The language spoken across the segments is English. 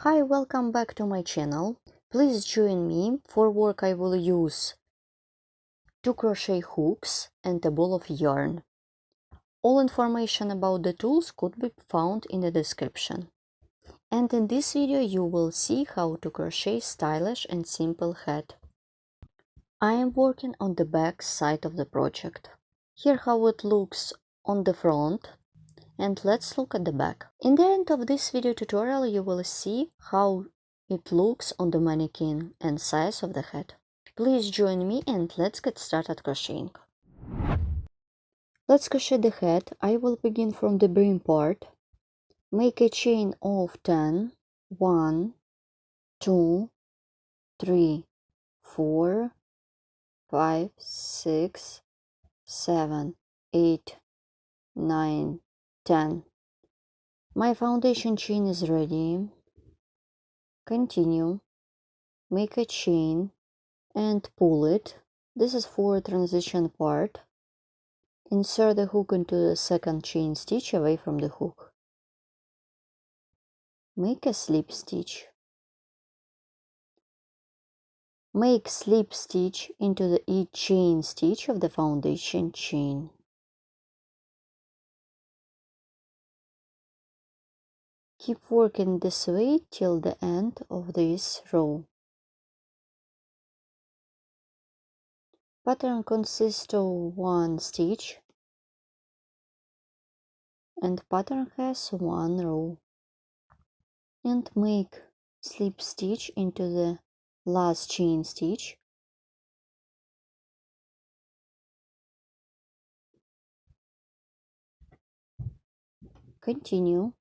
Hi, welcome back to my channel. Please join me. For work I will use 2 crochet hooks and a ball of yarn. All information about the tools could be found in the description. And in this video you will see how to crochet stylish and simple hat. I am working on the back side of the project. Here how it looks on the front. And let's look at the back. In the end of this video tutorial you will see how it looks on the mannequin and size of the hat. Please join me and let's get started crocheting. Let's crochet the hat. I will begin from the brim part. Make a chain of 10. 1, 2, 3, 4, 5, 6, 7, 8, 9, 10. My foundation chain is ready. Continue. Make a chain and pull it. This is for transition part. Insert the hook into the second chain stitch away from the hook. Make a slip stitch. Make slip stitch into the each chain stitch of the foundation chain. Keep working this way till the end of this row. Pattern consists of 1 stitch and pattern has 1 row. And make slip stitch into the last chain stitch. Continue.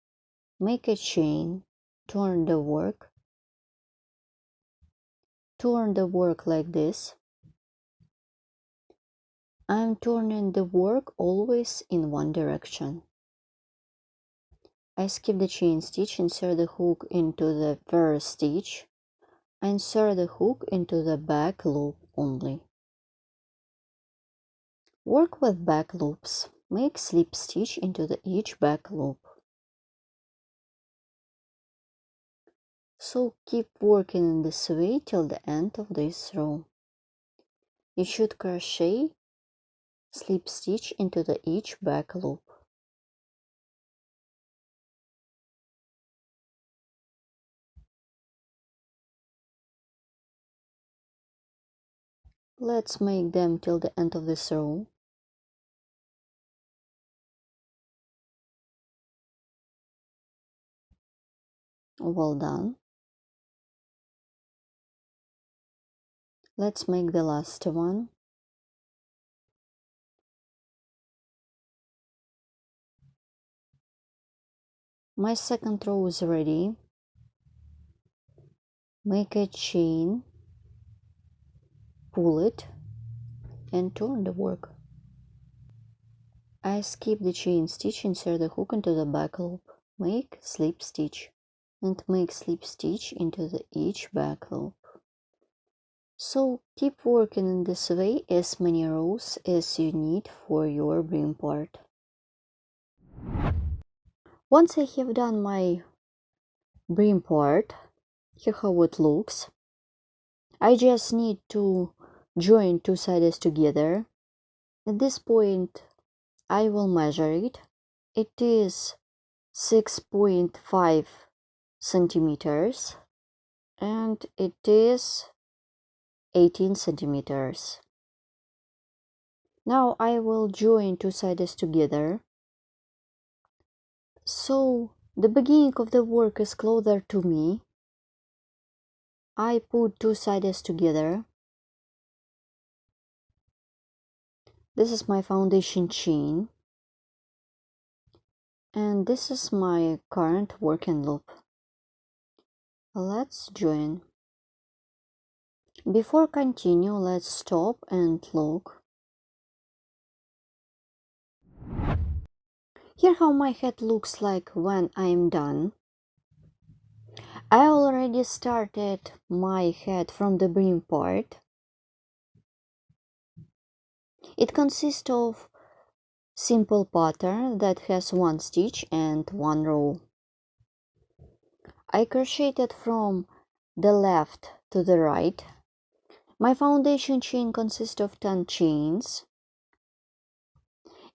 Make a chain, turn the work like this. I'm turning the work always in one direction. I skip the chain stitch, insert the hook into the first stitch, insert the hook into the back loop only. Work with back loops. Make slip stitch into each back loop. So keep working in this way till the end of this row. You should crochet slip stitch into each back loop. Let's make them till the end of this row. Well done. Let's make the last one. My second row is ready. Make a chain, pull it, and turn the work. I skip the chain stitch, insert the hook into the back loop. Make slip stitch and make slip stitch into each back loop. So keep working in this way as many rows as you need for your brim part. Once I have done my brim part, here how it looks. I just need to join 2 sides together. At this point I will measure it. It is 6.5 centimeters and it is 18 centimeters. Now I will join 2 sides together. So the beginning of the work is closer to me. I put 2 sides together. This is my foundation chain. And this is my current working loop. Let's join. Before continue, let's stop and look. Here how my hat looks like when I'm done. I already started my hat from the brim part. It consists of simple pattern that has 1 stitch and 1 row. I crocheted from the left to the right. My foundation chain consists of 10 chains.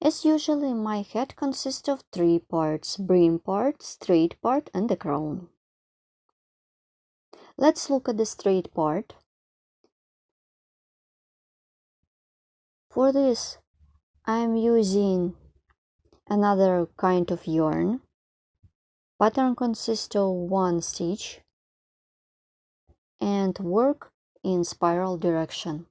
As usually, my head consists of 3 parts: brim part, straight part, and the crown. Let's look at the straight part. For this, I am using another kind of yarn. Pattern consists of 1 stitch and work in spiral direction.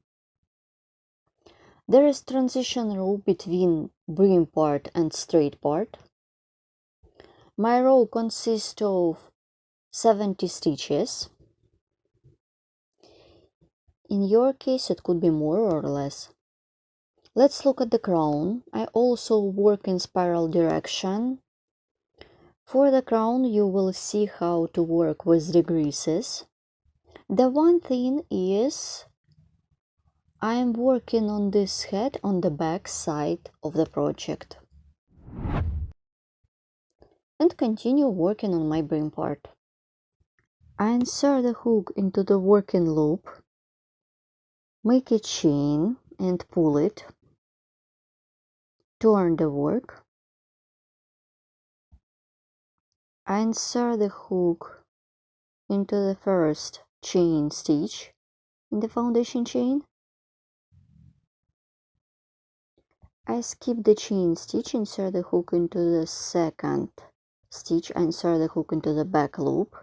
There is transition row between brim part and straight part. My row consists of 70 stitches. In your case, it could be more or less. Let's look at the crown. I also work in spiral direction. For the crown, you will see how to work with the creases. The one thing is, I am working on this head on the back side of the project. And continue working on my brim part. I insert the hook into the working loop, make a chain and pull it, turn the work. I insert the hook into the first chain stitch in the foundation chain. I skip the chain stitch, insert the hook into the second stitch, I insert the hook into the back loop,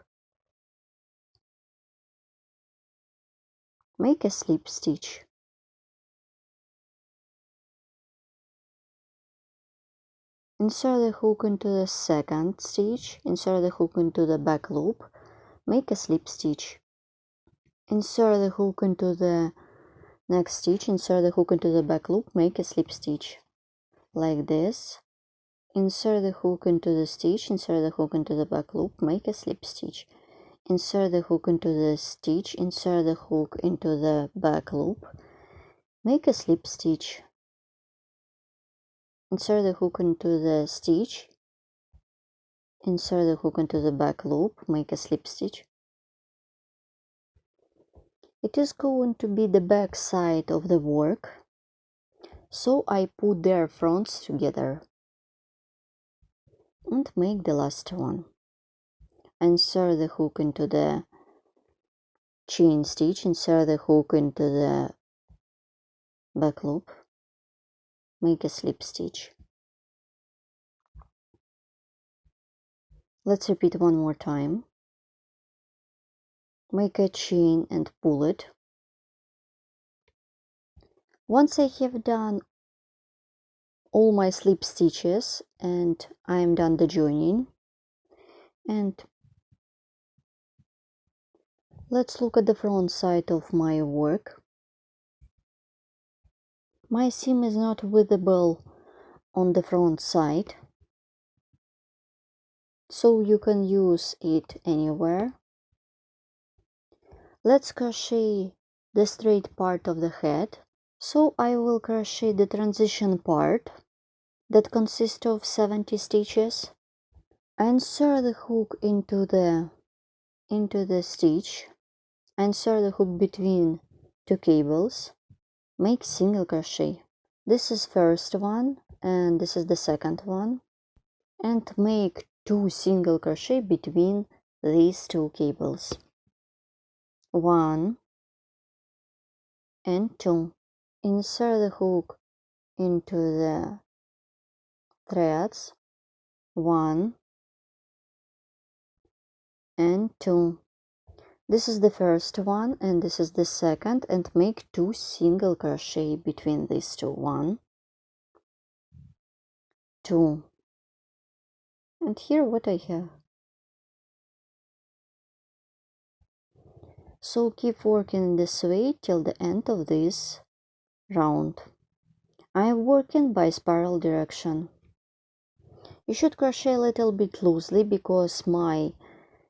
make a slip stitch. Insert the hook into the second stitch, insert the hook into the back loop, make a slip stitch. Insert the hook into the next stitch, insert the hook into the back loop, make a slip stitch. Like this. Insert the hook into the stitch, insert the hook into the back loop, make a slip stitch. Insert the hook into the stitch, insert the hook into the back loop, make a slip stitch. Insert the hook into the stitch, insert the hook into the back loop, make a slip stitch. It is going to be the back side of the work, so I put their fronts together and make the last one. Insert the hook into the chain stitch, insert the hook into the back loop, make a slip stitch. Let's repeat one more time. Make a chain and pull it. Once I have done all my slip stitches and I am done the joining, and let's look at the front side of my work. My seam is not visible on the front side, so you can use it anywhere. Let's crochet the straight part of the head. So I will crochet the transition part that consists of 70 stitches. Insert the hook into the stitch, insert the hook between 2 cables, make single crochet. This is first one and this is the second one, and make 2 single crochet between these 2 cables. 1 and 2. Insert the hook into the threads. 1 and 2. This is the first one and this is the second, and make 2 single crochet between these 2. 1, 2. And here what I have. So keep working this way till the end of this round. I am working by spiral direction. You should crochet a little bit loosely because my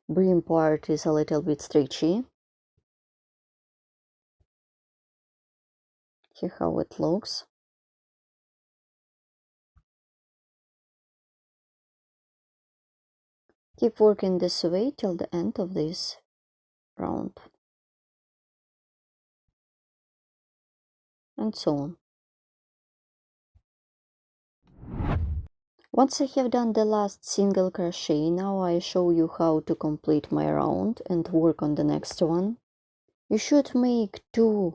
brim part is a little bit stretchy. Here how it looks. Keep working this way till the end of this round, and so on. Once I have done the last single crochet, now I show you how to complete my round and work on the next one. You should make 2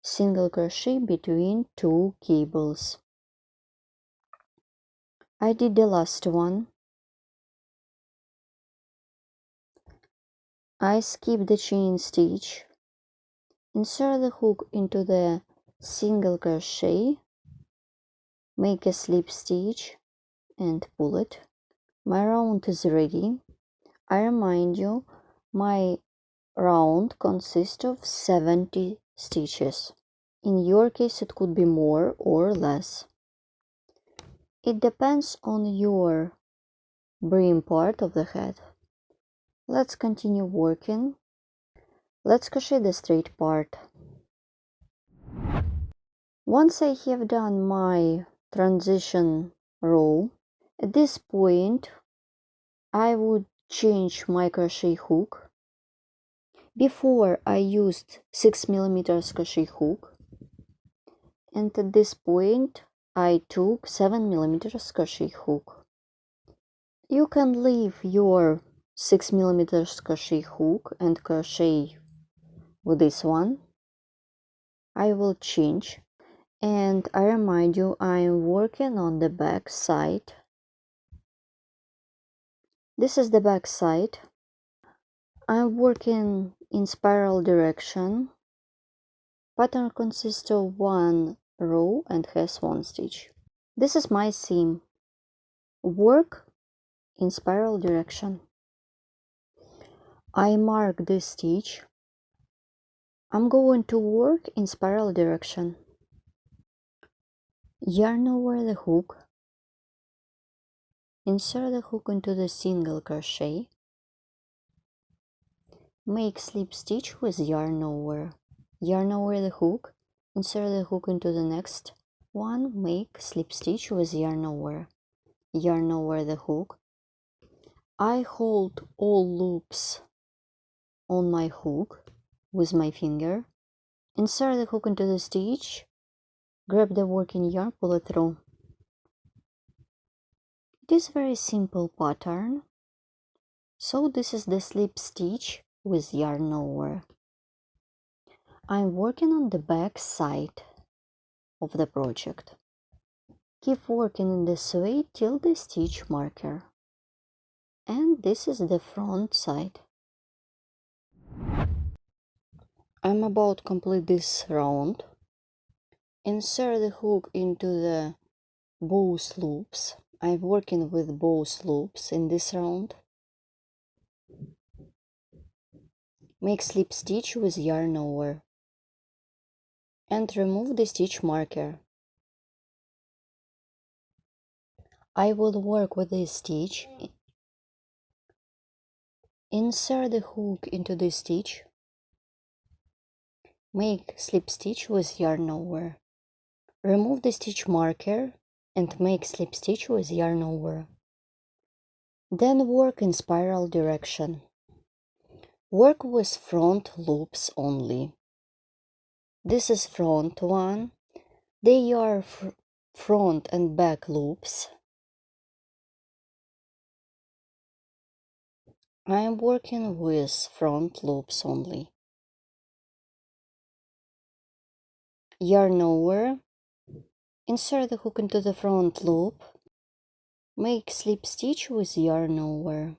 single crochet between 2 cables. I did the last one. I skip the chain stitch, insert the hook into the single crochet, make a slip stitch and pull it. My round is ready. I remind you, my round consists of 70 stitches. In your case it could be more or less. It depends on your brim part of the head. Let's continue working. Let's crochet the straight part. Once I have done my transition row, at this point I would change my crochet hook. Before I used 6mm crochet hook, and at this point I took 7mm crochet hook. You can leave your 6mm crochet hook and crochet with this one. I will change, and I remind you, I am working on the back side. This is the back side. I'm working in spiral direction. Pattern consists of 1 row and has 1 stitch. This is my seam. Work in spiral direction. I mark this stitch. I'm going to work in spiral direction. Yarn over the hook. Insert the hook into the single crochet. Make slip stitch with yarn over. Yarn over the hook. Insert the hook into the next one. Make slip stitch with yarn over. Yarn over the hook. I hold all loops on my hook with my finger. Insert the hook into the stitch. Grab the working yarn, pull it through. It is a very simple pattern. So this is the slip stitch with yarn over. I'm working on the back side of the project. Keep working in this way till the stitch marker. And this is the front side. I'm about to complete this round. Insert the hook into the both loops. I'm working with both loops in this round. Make slip stitch with yarn over. And remove the stitch marker. I will work with this stitch. Insert the hook into the stitch. Make slip stitch with yarn over. Remove the stitch marker and make slip stitch with yarn over. Then work in spiral direction. Work with front loops only. This is front one. They are front and back loops. I am working with front loops only. Yarn over. Insert the hook into the front loop. Make slip stitch with yarn over.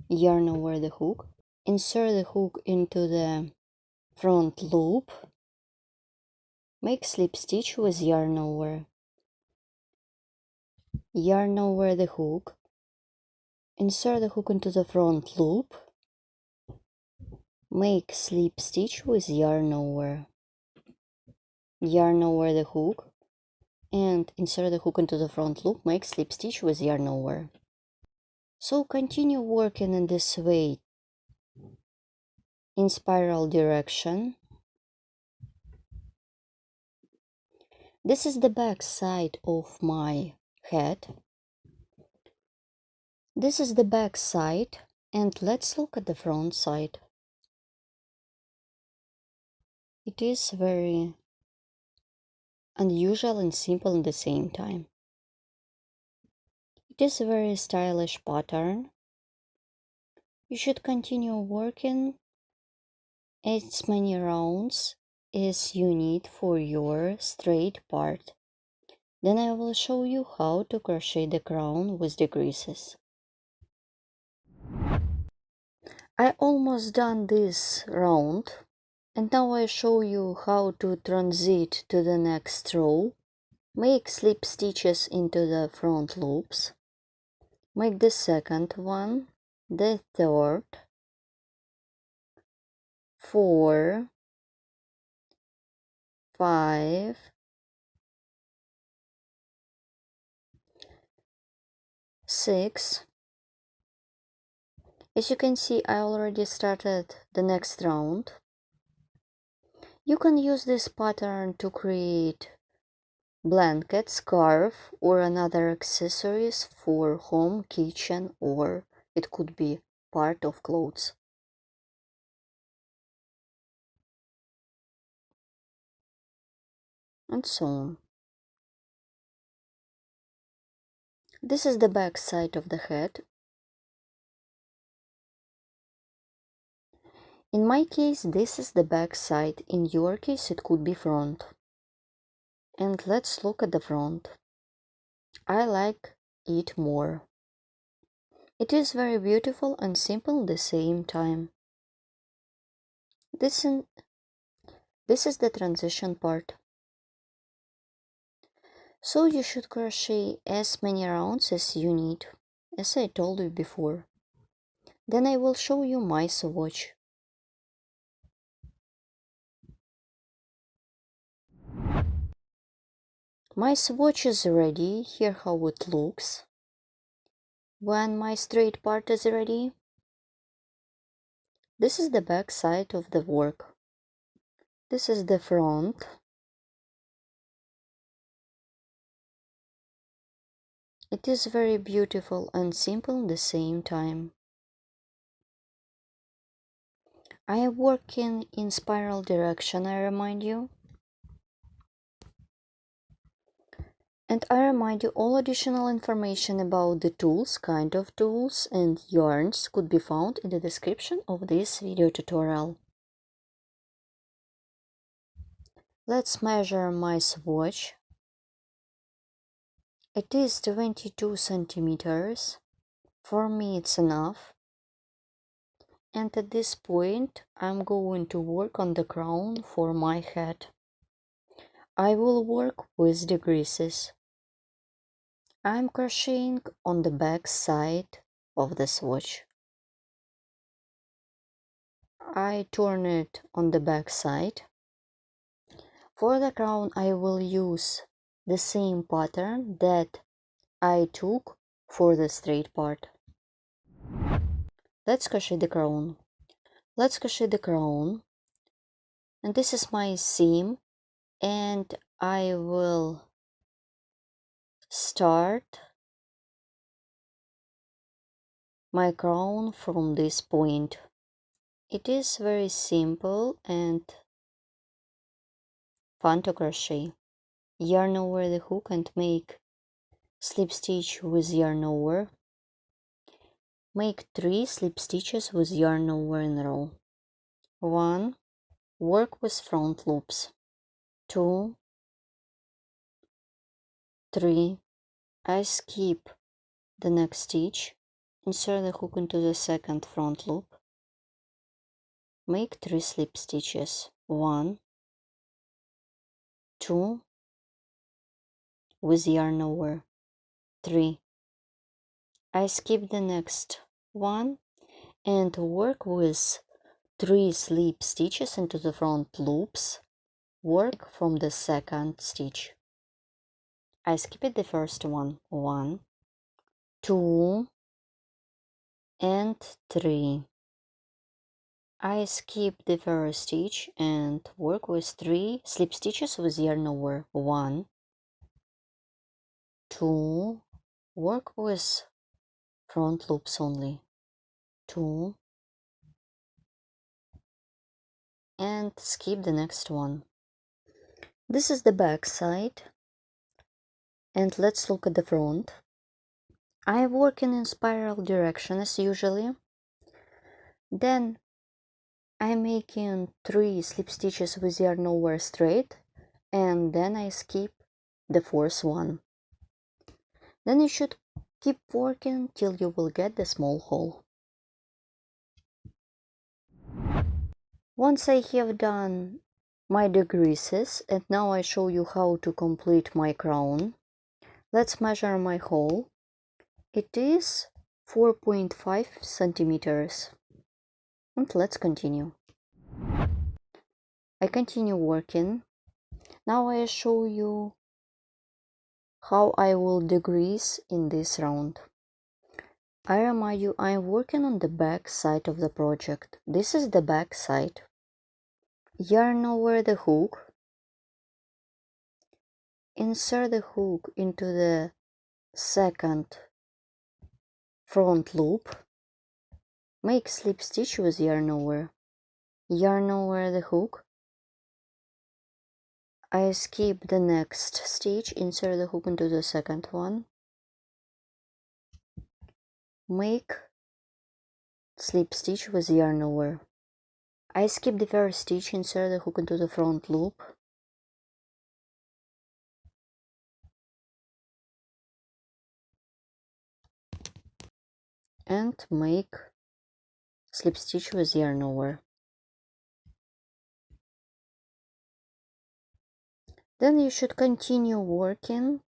Yarn over the hook. Insert the hook into the front loop. Make slip stitch with yarn over. Yarn over the hook. Insert the hook into the front loop. Make slip stitch with yarn over. Yarn over the hook and insert the hook into the front loop. Make slip stitch with yarn over. So continue working in this way in spiral direction. This is the back side of my head. This is the back side, and let's look at the front side. It is very unusual and simple at the same time. It is a very stylish pattern. You should continue working as many rounds as you need for your straight part. Then I will show you how to crochet the crown with the creases. I almost done this round, and now I show you how to transit to the next row. Make slip stitches into the front loops. Make the second one, the third, 4, 5, 6. As you can see, I already started the next round. You can use this pattern to create blanket, scarf, or another accessories for home, kitchen, or it could be part of clothes. And so on. This is the back side of the head. In my case, this is the back side. In your case, it could be front. And let's look at the front. I like it more. It is very beautiful and simple at the same time. This is the transition part. So you should crochet as many rounds as you need, as I told you before. Then I will show you my swatch. My swatch is ready. Here how it looks. When my straight part is ready, this is the back side of the work. This is the front. It is very beautiful and simple at the same time. I am working in spiral direction, I remind you. And I remind you, all additional information about the tools, kind of tools, and yarns could be found in the description of this video tutorial. Let's measure my swatch. It is 22 centimeters. For me it's enough. And at this point I'm going to work on the crown for my head. I will work with the creases. I'm crocheting on the back side of the swatch. I turn it on the back side. For the crown I will use the same pattern that I took for the straight part. Let's crochet the crown. Let's crochet the crown. And this is my seam, and I will start my crown from this point. It is very simple and fun to crochet. Yarn over the hook and make slip stitch with yarn over. Make 3 slip stitches with yarn over in a row. 1. Work with front loops. 2, 3. I skip the next stitch. Insert the hook into the second front loop. Make 3 slip stitches. 1, 2, with yarn over. 3. I skip the next one and work with 3 slip stitches into the front loops. Work from the second stitch. I skipped the first one. 1, 2, and 3. I skip the first stitch and work with 3 slip stitches with yarn over. 1, 2, work with front loops only. 2 and skip the next one. This is the back side, and let's look at the front. I am working in spiral direction as usually. Then I'm making 3 slip stitches with yarn over straight, and then I skip the fourth one. Then you should keep working till you will get the small hole. Once I have done my decreases, and now I show you how to complete my crown. Let's measure my hole. It is 4.5 centimeters. And let's continue. I continue working. Now I show you how I will decrease in this round. I remind you, I am working on the back side of the project. This is the back side. Yarn over the hook. Insert the hook into the second front loop. Make slip stitch with yarn over. Yarn over the hook. I skip the next stitch, insert the hook into the second one. Make slip stitch with yarn over. I skip the first stitch, insert the hook into the front loop. And make slip stitch with yarn over. Then you should continue working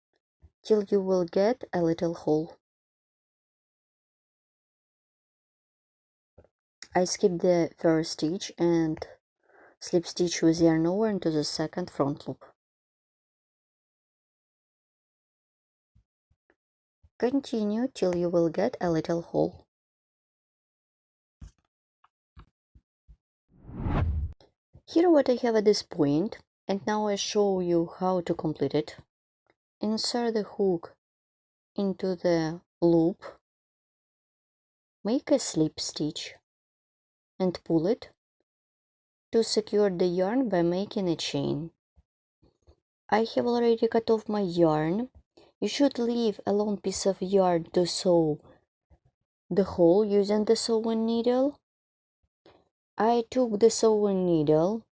till you will get a little hole. I skip the first stitch and slip stitch with yarn over into the second front loop. Continue till you will get a little hole. Here what I have at this point, and now I show you how to complete it. Insert the hook into the loop, make a slip stitch and pull it to secure the yarn by making a chain. I have already cut off my yarn. You should leave a long piece of yarn to sew the hole using the sewing needle. I took the sewing needle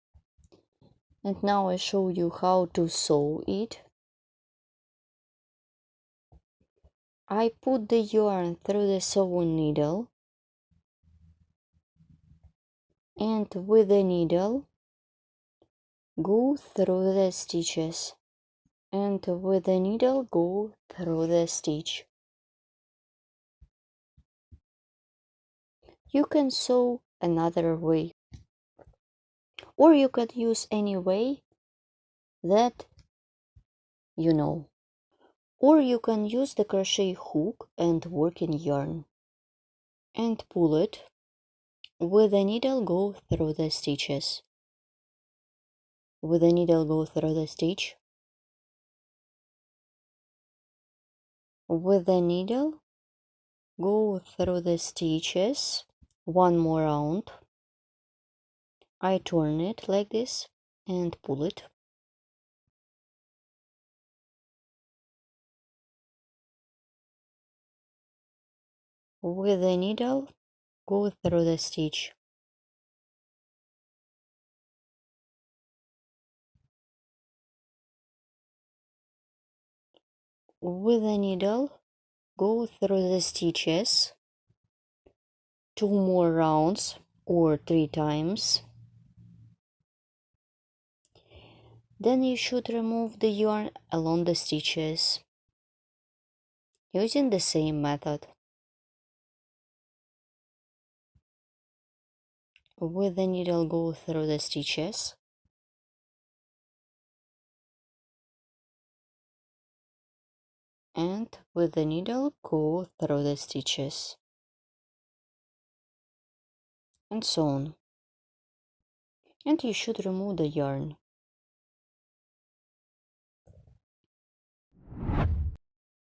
and now I show you how to sew it. I put the yarn through the sewing needle and with the needle go through the stitches, and with the needle go through the stitch. You can sew another way, or you could use any way that you know, or you can use the crochet hook and work in yarn and pull it. With the needle go through the stitches. With the needle go through the stitch. With the needle go through the stitches. One more round. I turn it like this and pull it. With the needle go through the stitch. With the needle go through the stitches 2 more rounds or 3 times. Then you should remove the yarn along the stitches using the same method. With the needle go through the stitches. And with the needle go through the stitches. And so on. And you should remove the yarn.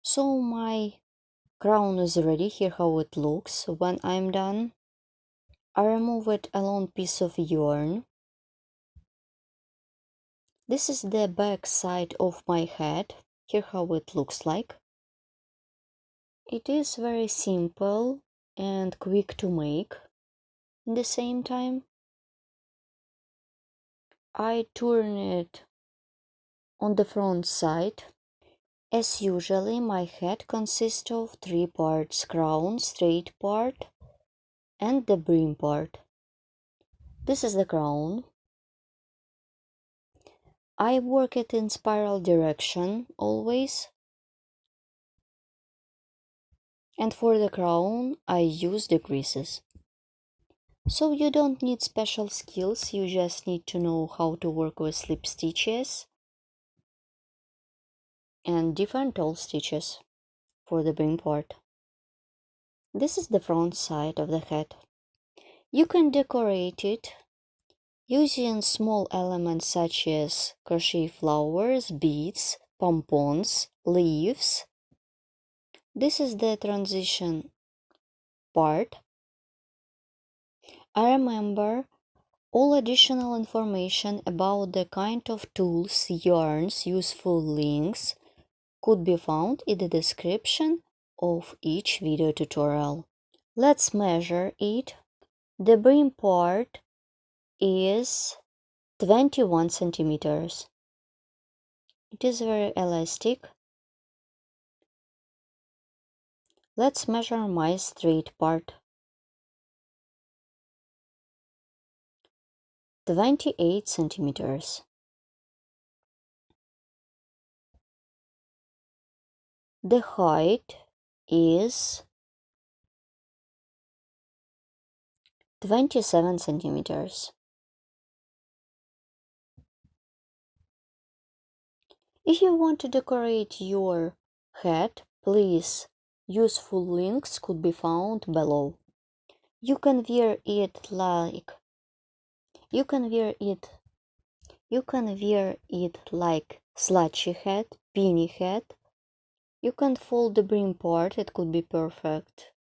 So my crown is ready. Here how it looks when I'm done. I remove it a long piece of yarn. This is the back side of my head. Here how it looks like. It is very simple and quick to make. At the same time, I turn it on the front side. As usually, my head consists of 3 parts: crown, straight part, and the brim part. This is the crown. I work it in spiral direction always. And for the crown, I use the creases. So you don't need special skills, you just need to know how to work with slip stitches and different tall stitches for the brim part. This is the front side of the head. You can decorate it using small elements such as crochet flowers, beads, pompons, leaves. This is the transition part. I remember all additional information about the kind of tools, yarns, useful links could be found in the description of each video tutorial. Let's measure it. The brim part is 21 centimeters. It is very elastic. Let's measure my straight part. 28 centimeters. The height is 27 centimeters. If you want to decorate your head, please, useful links could be found below. You can wear it like slouchy head, beanie head. You can fold the brim part, it could be perfect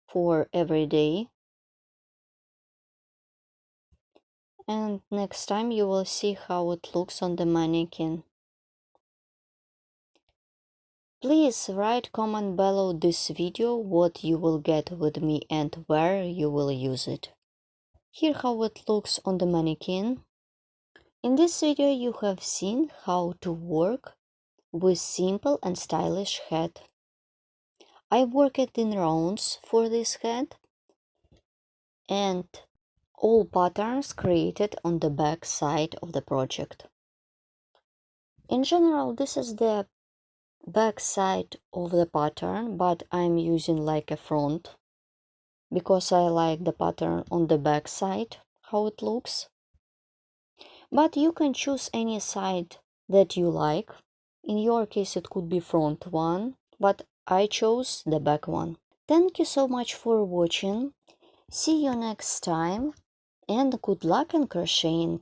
for every day. And next time you will see how it looks on the mannequin. Please write comment below this video what you will get with me and where you will use it. Here how it looks on the mannequin. In this video you have seen how to work with simple and stylish head. I work it in rounds for this head and all patterns created on the back side of the project. In general, this is the back side of the pattern, but I'm using like a front because I like the pattern on the back side, how it looks. But you can choose any side that you like. In your case it could be front one, but I chose the back one. Thank you so much for watching. See you next time and good luck in crocheting.